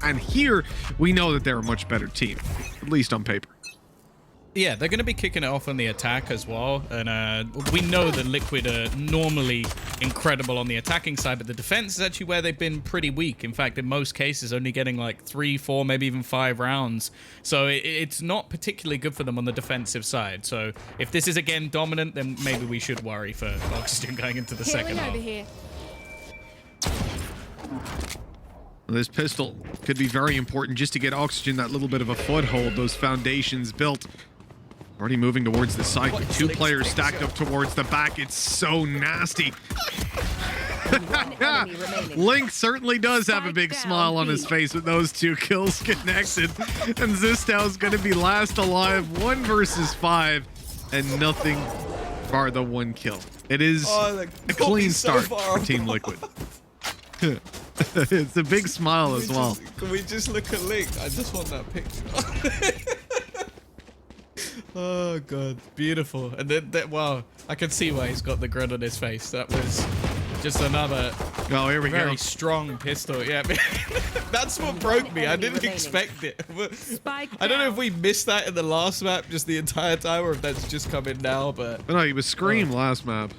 And here, we know that they're a much better team, at least on paper. Yeah, they're going to be kicking it off on the attack as well. And we know that Liquid are normally incredible on the attacking side, but the defense is actually where they've been pretty weak. In fact, in most cases, only getting like 3, 4, maybe even 5 rounds. So it's not particularly good for them on the defensive side. So if this is again dominant, then maybe we should worry for Oxygen going into the second half. This pistol could be very important just to get Oxygen that little bit of a foothold, those foundations built. Already moving towards the side. 2 players stacked up towards the back. It's so nasty. Link certainly does have a big smile on his face with those 2 kills connected. And Zistow's going to be last alive. 1 versus 5. And nothing bar the 1 kill. It is a clean start for Team Liquid. It's a big smile as well. Can we just look at Link? I just want that picture. Oh god, beautiful. And then wow, I can see why he's got the grin on his face. That was just another very strong pistol. Yeah, that's what broke me. I didn't expect it. I don't know if we missed that in the last map just the entire time, or if that's just come in now. But no, he was Scream last map.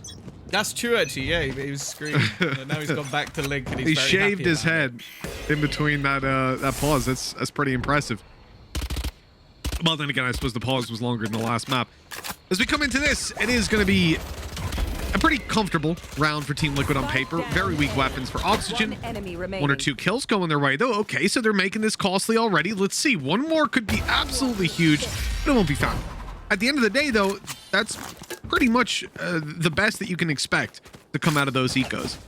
That's true, actually. Yeah, he was Scream. And now he's gone back to Link, and he's he very shaved happy his head in between that that pause. That's pretty impressive. Well, then again, I suppose the pause was longer than the last map. As we come into this, it is going to be a pretty comfortable round for Team Liquid on paper. Very weak weapons for Oxygen. 1 or 2 kills going their way, though. Okay, so they're making this costly already. Let's see. 1 more could be absolutely huge, but it won't be found. At the end of the day, though, that's pretty much the best that you can expect to come out of those ecos.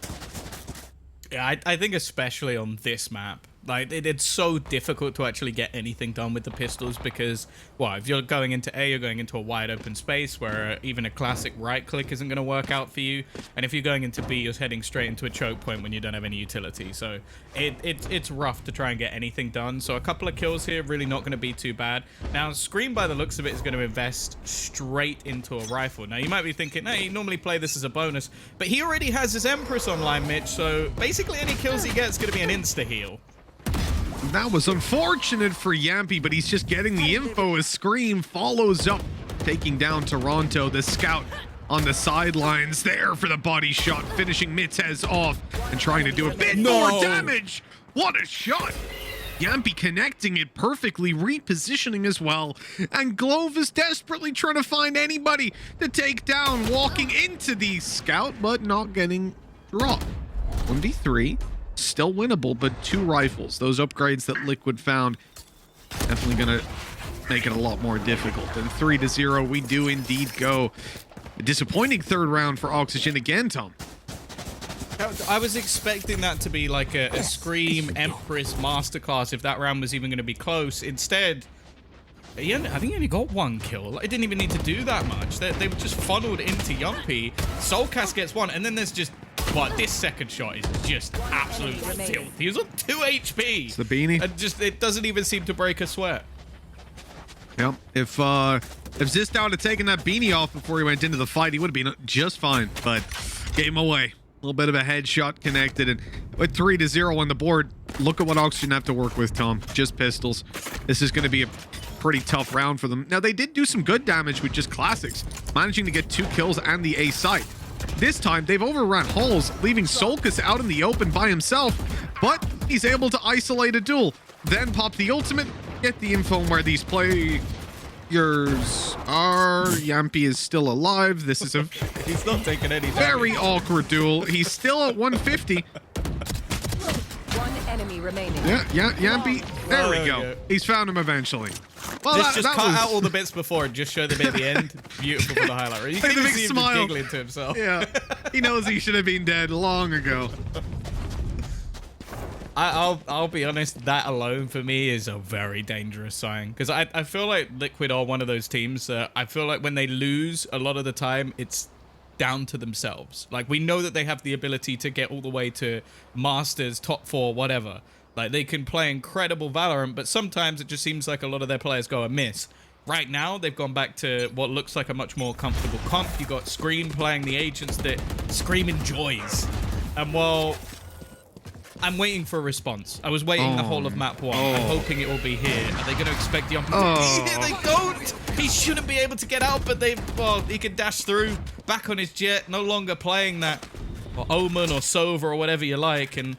Yeah, I think especially on this map. Like, it's so difficult to actually get anything done with the pistols because, well, if you're going into A, you're going into a wide open space where even a classic right click isn't going to work out for you. And if you're going into B, you're heading straight into a choke point when you don't have any utility. So it's rough to try and get anything done. So a couple of kills here, really not going to be too bad. Now, Scream, by the looks of it, is going to invest straight into a rifle. Now, you might be thinking, hey, you normally play this as a bonus, but he already has his Empress online, Mitch. So basically any kills he gets is going to be an insta-heal. That was unfortunate for Yampy, but he's just getting the info as Scream follows up, taking down Toronto. The scout on the sidelines there for the body shot, finishing Mitzes off and trying to do a bit more damage. What a shot. Yampy connecting it perfectly, repositioning as well. And Glove is desperately trying to find anybody to take down, walking into the scout, but not getting dropped. 1v3. Still winnable, but 2 rifles. Those upgrades that Liquid found definitely gonna make it a lot more difficult. And 3-0, we do indeed go. A disappointing 3rd round for Oxygen again, Tom. I was expecting that to be like a Scream Empress masterclass if that round was even going to be close. Instead, I think he only got 1 kill. It didn't even need to do that much. They were just funneled into Yumpy. Soulcast gets 1, and then there's just... But this second shot is just absolute filth. He was on 2 HP. It's the beanie. And just it doesn't even seem to break a sweat. Yep. If Zistow had taken that beanie off before he went into the fight, he would have been just fine. But gave him away. A little bit of a headshot connected, and with 3-0 on the board, look at what Oxygen have to work with, Tom. Just pistols. This is going to be a pretty tough round for them. Now, they did do some good damage with just classics, managing to get 2 kills and the A site. This time, they've overrun Halls, leaving Solkus out in the open by himself, but he's able to isolate a duel, then pop the ultimate, get the info on where these players are. Yampy is still alive. This is a he's not taking any damage. Very awkward duel. He's still at 150. 1 enemy remaining. Yeah, Yampy. There we go. He's found him eventually. Well, just cut out all the bits before and just show them at the end. Beautiful for the highlight. You can see him just giggling to himself. Yeah, he knows he should have been dead long ago. I'll be honest, that alone for me is a very dangerous sign. Because I feel like Liquid are one of those teams that I feel like when they lose, a lot of the time, it's down to themselves. Like, we know that they have the ability to get all the way to Masters, top 4, whatever. Like, they can play incredible Valorant, but sometimes it just seems like a lot of their players go amiss. Right now, they've gone back to what looks like a much more comfortable comp. You got Scream playing the agents that Scream enjoys. And while I'm waiting for a response. I was waiting the whole of map 1. I'm hoping it will be here. Are they going to expect the opportunity? Here they don't. He shouldn't be able to get out, but he can dash through, back on his jet, no longer playing that or Omen or Sova or whatever you like. And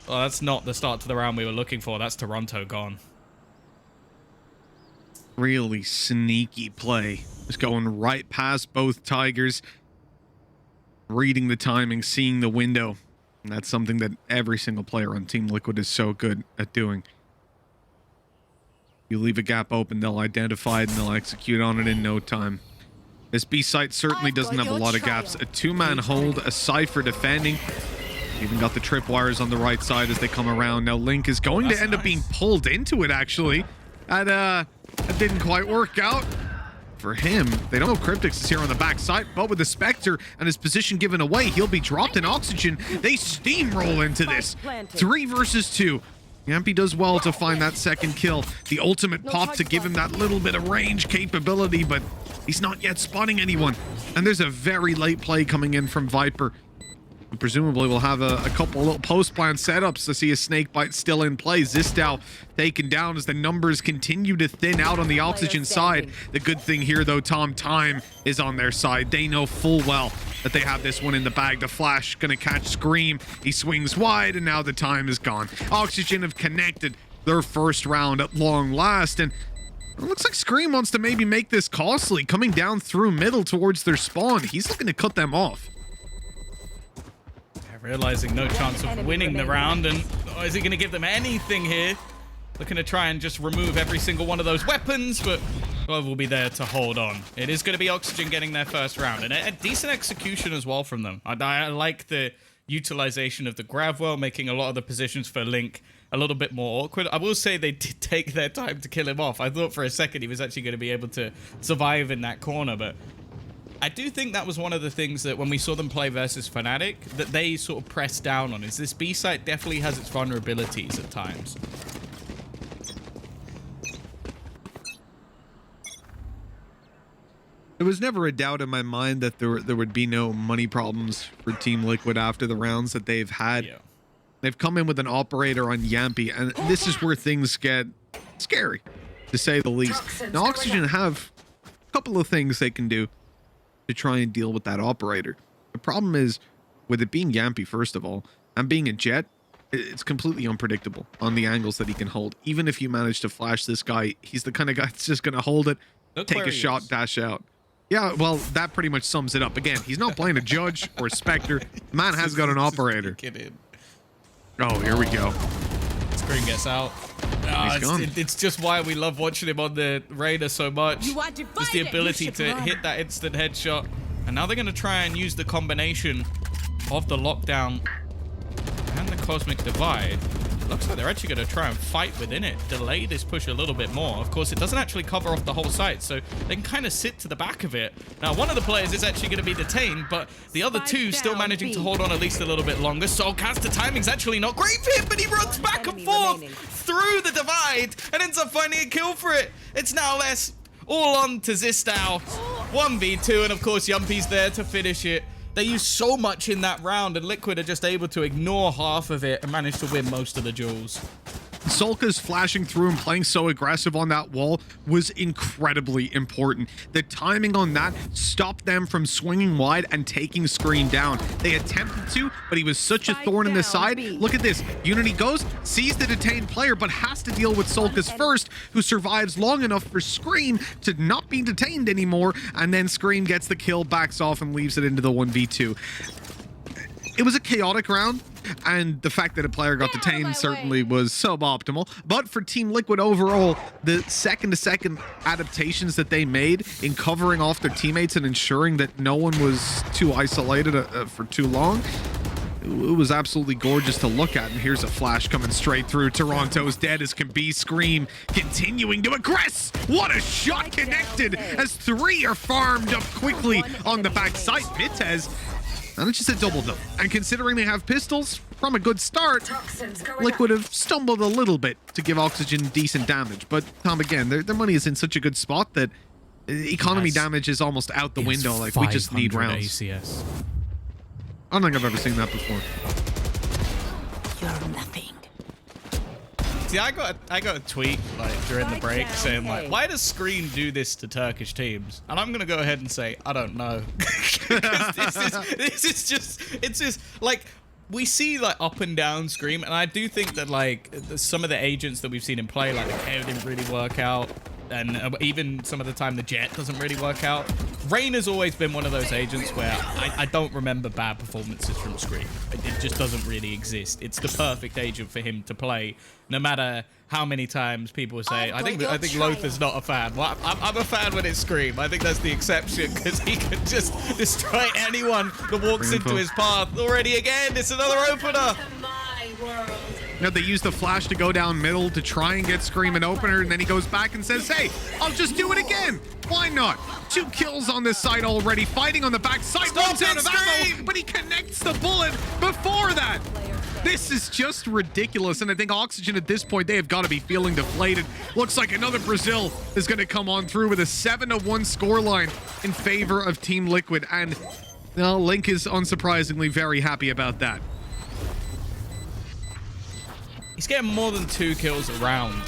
that's not the start to the round we were looking for. That's Toronto gone. Really sneaky play. Just going right past both Tigers. Reading the timing, seeing the window. And that's something that every single player on Team Liquid is so good at doing. You leave a gap open, they'll identify it and they'll execute on it in no time. This B site certainly doesn't have a lot of gaps. A two-man hold, a Cypher defending. Even got the tripwires on the right side as they come around. Now Link is going to end up being pulled into it, actually. That didn't quite work out for him. They don't know Cryptix is here on the backside, but with the Spectre and his position given away, he'll be dropped in oxygen. They steamroll into this. 3 versus 2. Yampy does well to find that second kill. The ultimate pop to give him that little bit of range capability, but he's not yet spotting anyone. And there's a very late play coming in from Viper. And presumably we'll have a couple little post-plan setups to see a snakebite still in play. Zistow taken down as the numbers continue to thin out on the oxygen side. The good thing here, though, time is on their side. They know full well that they have this one in the bag. The flash gonna catch Scream. He swings wide, and now the time is gone. Oxygen have connected their first round at long last, and it looks like Scream wants to maybe make this costly. Coming down through middle towards their spawn. He's looking to cut them off. Realizing no chance of winning the round, and is he going to give them anything here? Looking to try and just remove every single one of those weapons, but Glove will be there to hold on. It is going to be Oxygen getting their first round, and a decent execution as well from them. I like the utilization of the grab well, making a lot of the positions for Link a little bit more awkward. I will say they did take their time to kill him off. I thought for a second he was actually going to be able to survive in that corner, but I do think that was one of the things that when we saw them play versus Fnatic, that they sort of pressed down on, is this B site definitely has its vulnerabilities at times. There was never a doubt in my mind that there would be no money problems for Team Liquid after the rounds that they've had. Yeah. They've come in with an operator on Yampy, and this is where things get scary, to say the least. Now, Oxygen have a couple of things they can do to try and deal with that operator. The problem is, with it being Yampy, first of all, and being a jet, it's completely unpredictable on the angles that he can hold. Even if you manage to flash this guy, he's the kind of guy that's just going to hold it, take a shot, dash out. Yeah, well, that pretty much sums it up. Again, he's not playing a Judge or a Spectre. Man has got an operator. Oh, here we go. Screen gets out. It's just why we love watching him on the Reyna so much. Just the ability to hit that instant headshot. And now they're going to try and use the combination of the lockdown and the cosmic divide. Looks like they're actually going to try and fight within it. Delay this push a little bit more. Of course, it doesn't actually cover off the whole site, so they can kind of sit to the back of it. Now, one of the players is actually going to be detained, but the other two still managing to hold on at least a little bit longer. Soulcast, the timing's actually not great for him, but he runs back and forth through the divide and ends up finding a kill for it. It's now less all on to Zistow. 1v2, and of course, Yumpy's there to finish it. They used so much in that round, and Liquid are just able to ignore half of it and manage to win most of the duels. Solka's flashing through and playing so aggressive on that wall was incredibly important. The timing on that stopped them from swinging wide and taking Screen down. They attempted to, but he was such a thorn in the side. Look at this. Unity goes, sees the detained player, but has to deal with Solka's first, who survives long enough for Scream to not be detained anymore, and then Scream gets the kill, backs off, and leaves it into the 1v2. It was a chaotic round, and the fact that a player got detained certainly was suboptimal. But for Team Liquid overall, the second-to-second adaptations that they made in covering off their teammates and ensuring that no one was too isolated for too long, it was absolutely gorgeous to look at. And here's a flash coming straight through. Toronto's dead as can be. Scream continuing to aggress. What a shot connected as 3 are farmed up quickly on the backside. Mitez. And it's just a double-double. And considering they have pistols from a good start, Liquid have stumbled a little bit to give Oxygen decent damage. But Tom, again, their money is in such a good spot that economy damage is almost out the window. Like, we just need rounds. ACS. I don't think I've ever seen that before. You're nothing. See, I got a tweet like during the break saying like, why does Scream do this to Turkish teams? And I'm gonna go ahead and say I don't know. this is just like we see like up and down Scream, and I do think that like some of the agents that we've seen in play, like the KO didn't really work out. And even some of the time the Jet doesn't really work out. Rain has always been one of those agents where I don't remember bad performances from Scream. It just doesn't really exist. It's the perfect agent for him to play, no matter how many times people say, I think Loth is not a fan. Well, I'm a fan when it's Scream. I think that's the exception, because he can just destroy anyone that walks into his path. Already again, it's another opener. You know, they use the flash to go down middle to try and get Scream an opener, and then he goes back and says, hey, I'll just do it again. Why not? 2 kills on this side already, fighting on the back side. Runs out of ammo, but he connects the bullet before that. This is just ridiculous, and I think Oxygen at this point, they have got to be feeling deflated. Looks like another Brazil is going to come on through with a 7-1 scoreline in favor of Team Liquid, and well, Link is unsurprisingly very happy about that. He's getting more than 2 kills a round.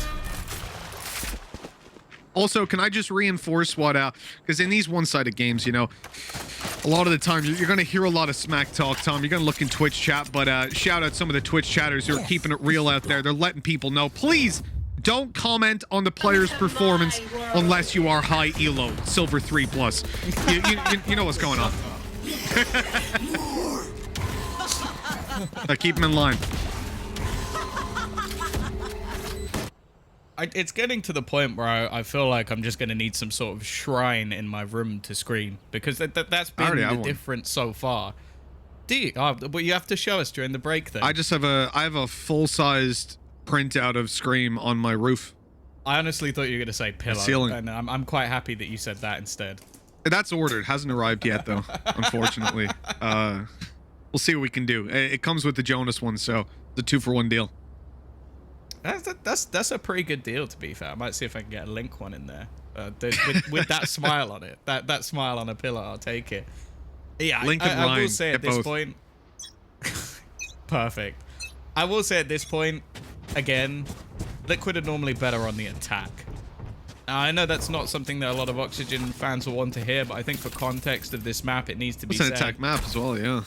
Also, can I just reinforce what, because in these one-sided games, you know, a lot of the time you're going to hear a lot of smack talk, Tom. You're going to look in Twitch chat, but shout out some of the Twitch chatters who are keeping it real out there. They're letting people know, please don't comment on the player's performance unless you are high elo, silver 3+. You know what's going on. Keep him in line. It's getting to the point where I feel like I'm just going to need some sort of shrine in my room to Scream, because that's been the difference so far. Do you? But you have to show us during the break then. I have a full-sized printout of Scream on my roof. I honestly thought you were going to say pillow. Ceiling. And I'm quite happy that you said that instead. That's ordered. Hasn't arrived yet, though, unfortunately. We'll see what we can do. It comes with the Jonas one, so the 2-for-1 deal. That's a pretty good deal, to be fair. I might see if I can get a Link one in there. With that smile on it. That smile on a pillow, I'll take it. Yeah, Link and I Ryan, will say at this both. point... Perfect. I will say at this point, again, Liquid are normally better on the attack. Now, I know that's not something that a lot of Oxygen fans will want to hear, but I think for context of this map, it needs to be said. It's an attack map as well, yeah.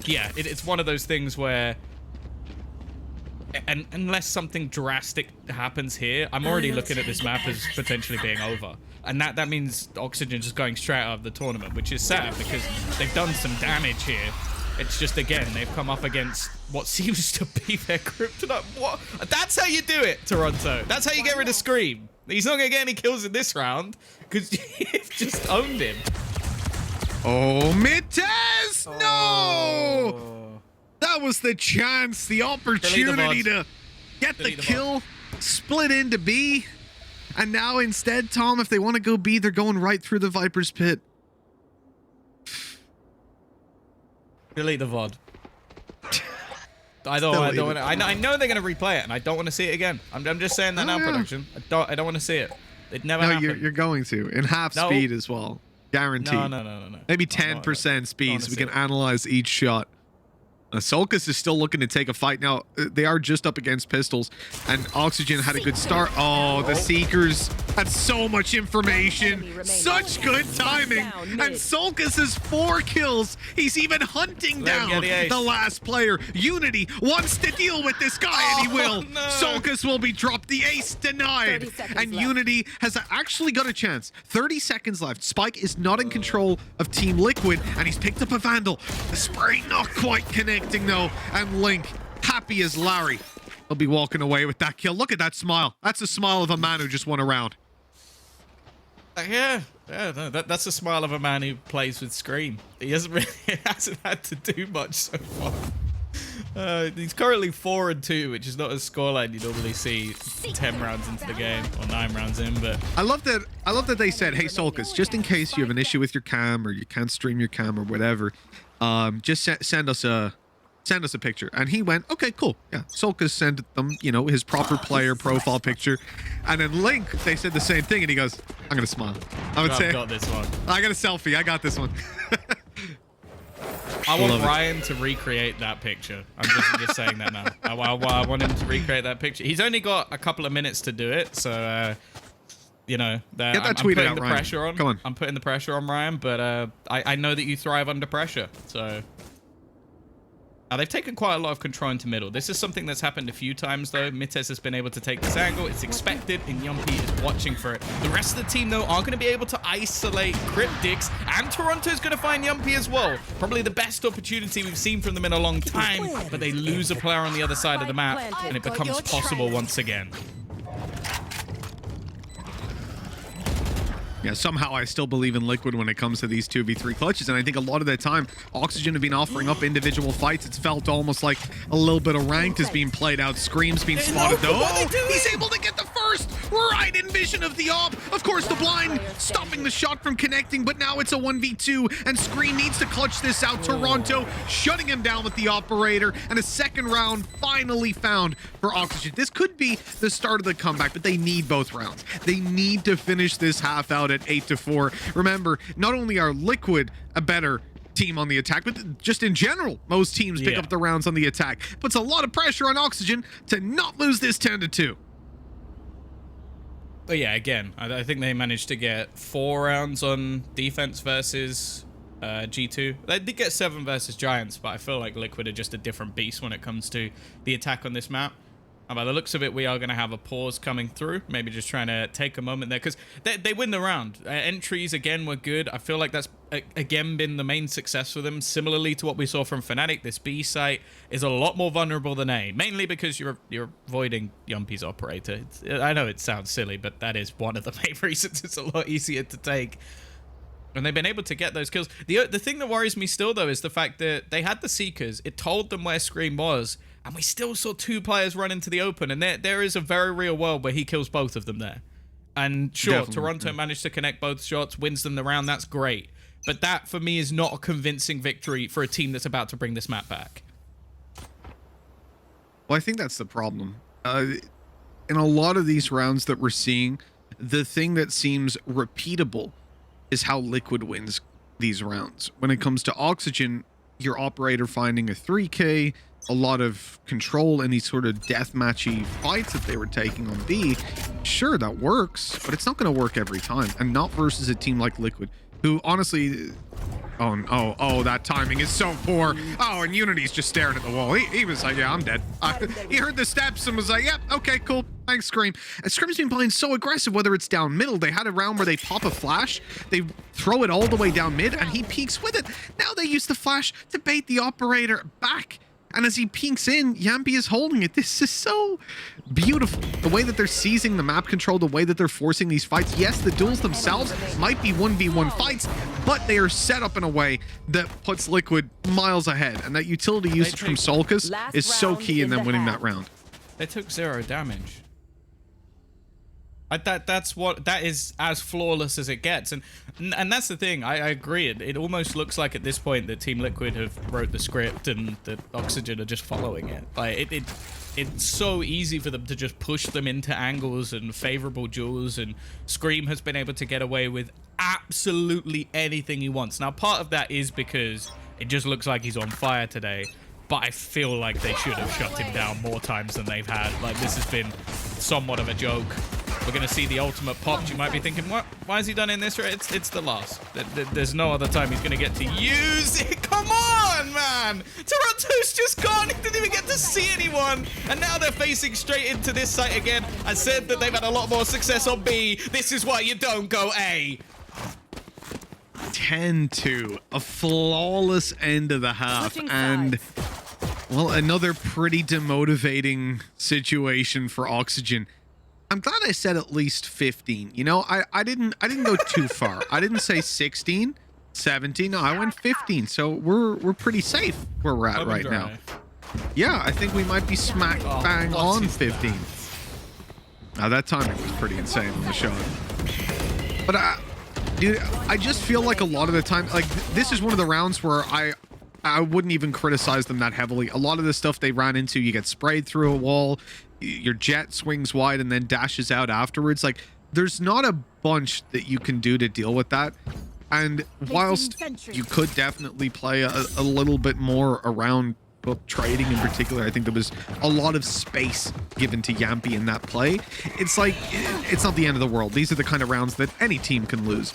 Yeah, it's one of those things where... And unless something drastic happens here, I'm already looking at this map as potentially being over. And that means Oxygen just going straight out of the tournament, which is sad because they've done some damage here. It's just, again, they've come up against what seems to be their kryptonite. What? That's how you do it, Toronto. That's how you get rid of Scream. He's not going to get any kills in this round because you've just owned him. Oh, Mittez! No! That was the chance, the opportunity to get the kill, split into B. And now instead, Tom, if they want to go B, they're going right through the Viper's pit. Delete the VOD. I know they're going to replay it, and I don't want to see it again. I'm just saying that now, production. I don't want to see it. It never happened. You're going to. In half speed as well. Guaranteed. No. Maybe 10% speed so we can analyze each shot. Solkis is still looking to take a fight now. They are just up against pistols, and Oxygen had a good start. Oh, the Seekers had so much information, such good timing, and Solkis has 4 kills. He's even hunting down the last player. Unity wants to deal with this guy, and he will. No. Solkis will be dropped. The ace denied, and Unity has actually got a chance. 30 seconds left. Spike is not in control of Team Liquid, and he's picked up a Vandal. The spray not quite connecting though, and Link happy as Larry. He'll be walking away with that kill. Look at that smile. That's a smile of a man who just won a round. Yeah, no, that's a smile of a man who plays with Scream. He hasn't had to do much so far. He's currently 4-2, which is not a scoreline you normally see 10 rounds into the game or 9 rounds in. But I love that they said, "Hey Solkis, just in case you have an issue with your cam or you can't stream your cam or whatever, just send us a picture." And he went, "Okay, cool." Yeah, Solkis sent them, you know, his proper player profile picture. And then Link, they said the same thing, and he goes, "I'm gonna smile. I would say, I've got this one. I got a selfie. I got this one." I want Ryan to recreate that picture. I'm just saying that now. I want him to recreate that picture. He's only got a couple of minutes to do it, so you know, get that I'm tweet putting out, the Ryan. pressure on. Come on. I'm putting the pressure on Ryan, but I know that you thrive under pressure. So now they've taken quite a lot of control into middle. This is something that's happened a few times though. Mites has been able to take this angle. It's expected, and Yumpy is watching for it. The rest of the team though are going to be able to isolate Cryptix, and Toronto's going to find Yumpy as well. Probably the best opportunity we've seen from them in a long time, but they lose a player on the other side of the map, and it becomes possible once again. Yeah, somehow I still believe in Liquid when it comes to these 2v3 clutches, and I think a lot of the time Oxygen have been offering up individual fights. It's felt almost like a little bit of ranked is being played out. Scream's being spotted though. Oh, he's able to get the first right in vision of the op. Of course, the blind stopping the shot from connecting, but now it's a 1v2, and Scream needs to clutch this out. Toronto shutting him down with the operator, and a second round finally found for Oxygen. This could be the start of the comeback, but they need both rounds. They need to finish this half out at 8-4. Remember, not only are Liquid a better team on the attack, but just in general, most teams pick up the rounds on the attack. Puts a lot of pressure on Oxygen to not lose this 10-2. But yeah, again, I think they managed to get 4 rounds on defense versus G2. They did get 7 versus Giants, but I feel like Liquid are just a different beast when it comes to the attack on this map. And by the looks of it, we are going to have a pause coming through. Maybe just trying to take a moment there, because they win the round. Entries, again, were good. I feel like that's, again, been the main success for them. Similarly to what we saw from Fnatic, this B site is a lot more vulnerable than A, mainly because you're avoiding Yumpy's operator. I know it sounds silly, but that is one of the main reasons it's a lot easier to take. And they've been able to get those kills. The thing that worries me still, though, is the fact that they had the Seekers. It told them where Scream was, and we still saw 2 players run into the open. And there is a very real world where he kills both of them there. And sure, definitely, Toronto managed to connect both shots, wins them the round. That's great. But that, for me, is not a convincing victory for a team that's about to bring this map back. Well, I think that's the problem. In a lot of these rounds that we're seeing, the thing that seems repeatable is how Liquid wins these rounds. When it comes to Oxygen, your operator finding a 3K, a lot of control in these sort of deathmatchy fights that they were taking on B. Sure, that works, but it's not going to work every time, and not versus a team like Liquid, who honestly... Oh, that timing is so poor. Oh, and Unity's just staring at the wall. He was like, yeah, I'm dead. He heard the steps and was like, yep, okay, cool. Thanks, Scream. And Scream's been playing so aggressive, whether it's down middle. They had a round where they pop a flash, they throw it all the way down mid, and he peeks with it. Now they use the flash to bait the operator back. And as he peeks in, Yumpy is holding it. This is so beautiful. The way that they're seizing the map control, the way that they're forcing these fights. Yes, the duels themselves might be 1v1 fights, but they are set up in a way that puts Liquid miles ahead. And that utility usage from Solkus is so key in them winning that round. They took 0 damage. That is as flawless as it gets, and that's the thing. I agree. It almost looks like at this point that Team Liquid have wrote the script and that Oxygen are just following it. Like it's so easy for them to just push them into angles and favorable duels, and Scream has been able to get away with absolutely anything he wants. Now, part of that is because it just looks like he's on fire today. But I feel like they should have shut him down more times than they've had. Like, this has been somewhat of a joke. We're going to see the ultimate popped. You might be thinking, what? Why has he done it in this? It's the last. There's no other time he's going to get to use it. Come on, man. Toronto's just gone. He didn't even get to see anyone. And now they're facing straight into this site again. I said that they've had a lot more success on B. This is why you don't go A. 10-2, a flawless end of the half, and well, another pretty demotivating situation for Oxygen. I'm glad I said at least 15. You know, I didn't go too far. I didn't say 16, 17. No, I went 15. So we're pretty safe where we're at right now. Yeah, I think we might be smack bang on 15. Now that timing was pretty insane on the shot. But dude, I just feel like a lot of the time, like this is one of the rounds where I wouldn't even criticize them that heavily. A lot of the stuff they ran into, you get sprayed through a wall, your jet swings wide and then dashes out afterwards. Like there's not a bunch that you can do to deal with that. And whilst you could definitely play a little bit more around trading in particular, I think there was a lot of space given to Yampy in that play. It's like, it's not the end of the world. These are the kind of rounds that any team can lose.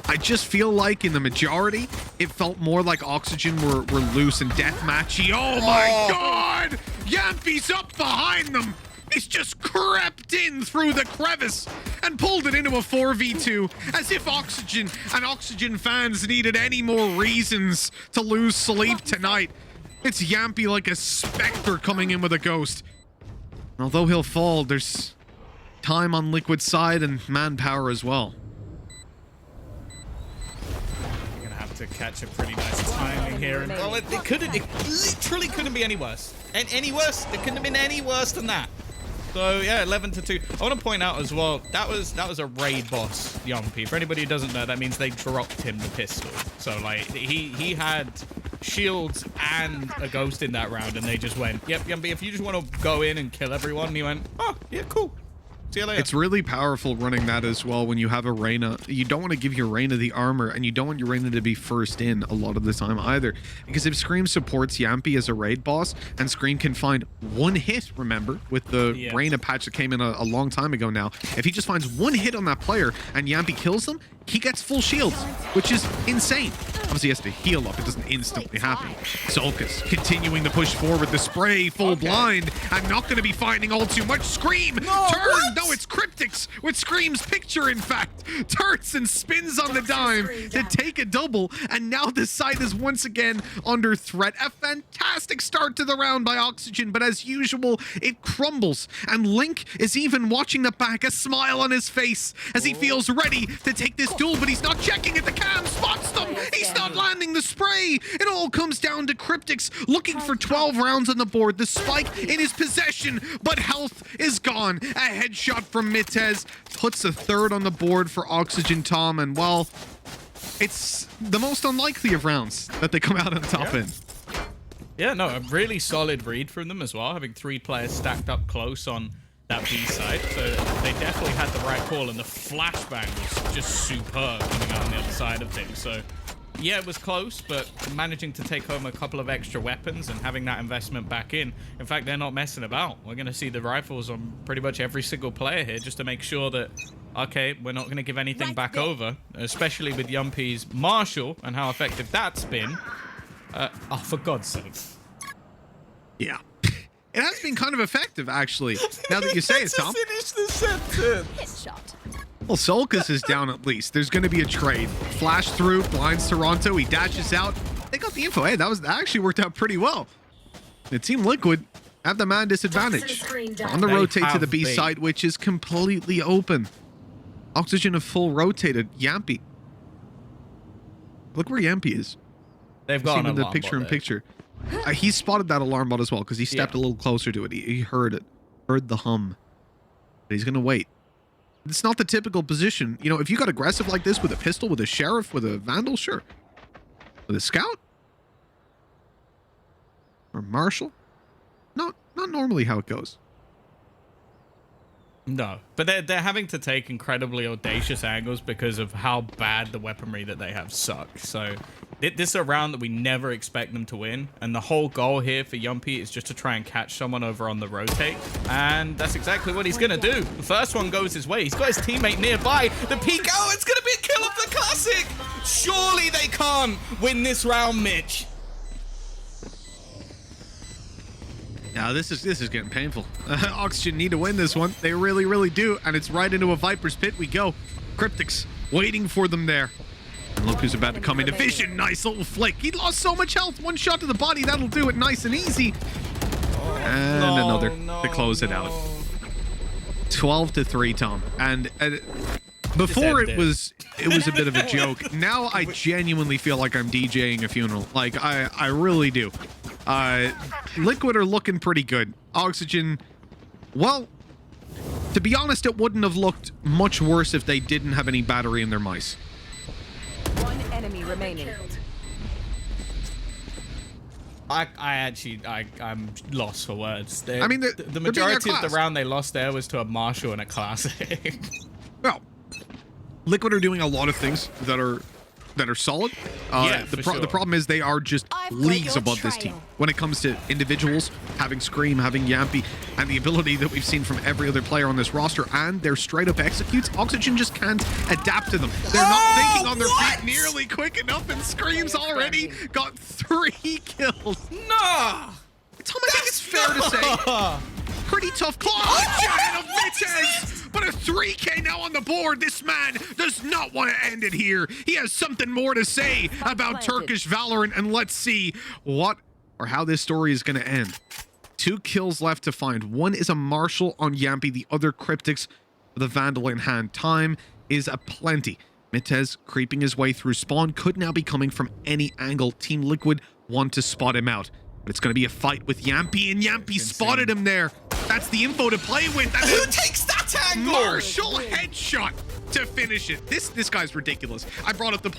I just feel like in the majority, it felt more like Oxygen were loose and deathmatchy. Oh my God! Yampy's up behind them! He's just crept in through the crevice and pulled it into a 4v2 as if Oxygen and Oxygen fans needed any more reasons to lose sleep tonight. It's Yampy like a specter coming in with a ghost. And although he'll fall, there's time on Liquid's side and manpower as well. You're gonna have to catch a pretty nice timing here. And well, it literally couldn't be any worse. And any worse? It couldn't have been any worse than that. So yeah, 11-2. I want to point out as well, that was a raid boss, Yampy. For anybody who doesn't know, that means they dropped him the pistol. So like he had shields and a ghost in that round, and they just went, yep, Yampy, if you just want to go in and kill everyone, and he went, oh yeah, cool. See you later. It's really powerful running that as well when you have a Reyna. You don't want to give your Reyna the armor, and you don't want your Reyna to be first in a lot of the time either. Because if Scream supports Yampy as a raid boss, and Scream can find one hit, remember, with the Reyna patch that came in a long time ago now. If he just finds one hit on that player and Yampy kills them, he gets full shields, which is insane. Obviously, he has to heal up. It doesn't instantly happen. Sulcus continuing to push forward. The spray full blind. I'm not going to be finding all too much. Scream! Turn! What? No, it's Cryptics with Scream's picture, in fact. Turns and spins on the dime to take a double. And now this side is once again under threat. A fantastic start to the round by Oxygen, but as usual, it crumbles. And Link is even watching the back, a smile on his face as he feels ready to take this duel, but he's not checking at the cam. Spots them. He's not landing the spray. It all comes down to Cryptics looking for 12 rounds on the board. The spike in his possession, but health is gone. A headshot from Mitez puts a third on the board for Oxygen Tom, and well, it's the most unlikely of rounds that they come out on top in. Yeah, no, a really solid read from them as well, having 3 players stacked up close on that B side, so they definitely had the right call, and the flashbang was just superb coming out on the other side of things. So yeah, it was close, but managing to take home a couple of extra weapons and having that investment back in fact, they're not messing about. We're going to see the rifles on pretty much every single player here, just to make sure that, okay, we're not going to give anything back over, especially with Yampy's Marshall and how effective that's been. Oh, for God's sake. Yeah. It has been kind of effective, actually, now that you say it, Tom. Finish the sentence. Headshot. Well, Sulcus is down at least. There's going to be a trade. Flash through, blinds Toronto. He dashes out. They got the info. Hey, that actually worked out pretty well. The Team Liquid have the man disadvantage on the rotate to the B side, which is completely open. Oxygen have full rotated. Yampy. Look where Yampy is. They've got the picture in picture. He spotted that alarm bot as well because he stepped a little closer to it. He heard it. Heard the hum. But he's going to wait. It's not the typical position. You know, if you got aggressive like this with a pistol, with a sheriff, with a vandal, sure. With a scout? Or marshal? Not normally how it goes. No, but they're having to take incredibly audacious angles because of how bad the weaponry that they have sucks. So this is a round that we never expect them to win, and the whole goal here for Yampy is just to try and catch someone over on the rotate, and that's exactly what he's gonna do. The first one goes his way. He's got his teammate nearby. The peek. Oh, it's gonna be a kill of the classic. Surely they can't win this round, Mitch. Now this is getting painful. Oxygen need to win this one. They really, really do. And it's right into a Viper's Pit we go. Cryptics waiting for them there. And look who's about to come into vision. Nice little flick. He lost so much health. One shot to the body. That'll do it nice and easy. And another to close it out. 12-3, Tom. And before it was a bit of a joke. Now I genuinely feel like I'm DJing a funeral. Like I really do. Liquid are looking pretty good. Oxygen, well, to be honest, it wouldn't have looked much worse if they didn't have any battery in their mice. One enemy remaining. I'm lost for words. I mean, the majority of the round they lost there was to a Marshall and a Classic. Well, Liquid are doing a lot of things that are that are solid. Yeah, the for sure. problem is they are just I've got leagues your above this team trail. when it comes to individuals, having Scream, having Yampy, and the ability that we've seen from every other player on this roster, and their straight up executes. Oxygen just can't adapt to them. They're not thinking on their feet nearly quick enough, and Scream's already got 3 kills. Nah! Tom, I think it's fair to say, pretty tough clutch ahead of Vitez, but a 3K now on the board. This man does not want to end it here. He has something more to say about Turkish Valorant, and let's see what or how this story is going to end. 2 kills left to find. One is a Marshall on Yampy, the other Cryptics with a Vandal in hand. Time is aplenty. Vitez creeping his way through spawn, could now be coming from any angle. Team Liquid want to spot him out. But it's going to be a fight with Yampy, and Yampy spotted him there. That's the info to play with. And Who takes that angle? Marshall headshot to finish it. This guy's ridiculous. I brought up the point